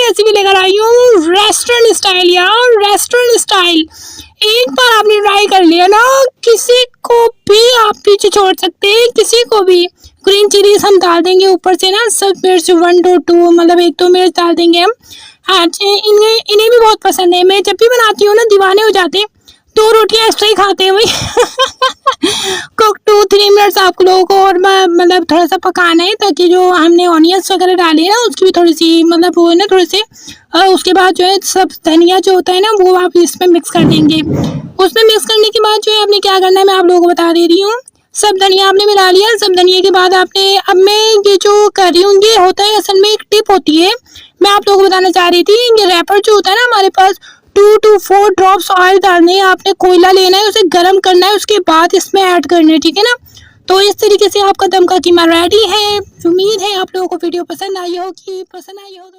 Recipe लेकर आई हूँ restaurant style यार, रेस्टोरेंट स्टाइल। एक बार आपने ट्राई कर लिया ना, किसी को भी आप पीछे छोड़ सकते हैं, किसी को भी। ग्रीन चिलीज हम डाल देंगे ऊपर से ना, सब मिर्च 1 to 2 मतलब 1-2 मिर्च डाल देंगे हम। आज इन्हें भी बहुत पसंद है। मैं जब भी बनाती हूँ ना, दीवाने हो जाते हैं। 2 रोटियां एक्स्ट्रा ही खाते हैं भाई। कुक 2-3 मिनट्स आप लोगों को और मतलब थोड़ा सा पकाना है, ताकि जो हमने ऑनियंस वगैरह डाले ना उसकी भी थोड़ी सी मतलब वो है ना थोड़े से। उसके बाद जो है सब धनिया जो होता है ना वो आप इसमें मिक्स कर देंगे। उसमें मिक्स करने के बाद जो है आपने क्या करना है मैं आप लोगों को बता दे रही हूँ। सब धनिया आपने मिला लिया। सब धनिया के बाद आपने अब मैं ये जो कर रही हूँ ये होता है असल में एक टिप होती है, मैं आप लोगों को बताना चाह रही थी। ये रैपर जो होता है ना हमारे पास 2 to 4 ड्रॉप्स ऑयल डालने हैं। आपने कोयला लेना है, उसे गर्म करना है, उसके बाद इसमें ऐड करना है, ठीक है ना। तो इस तरीके से आपका दम का कीमा रेडी है। उम्मीद है आप लोगों को वीडियो पसंद आई होगी। पसंद आई हो तो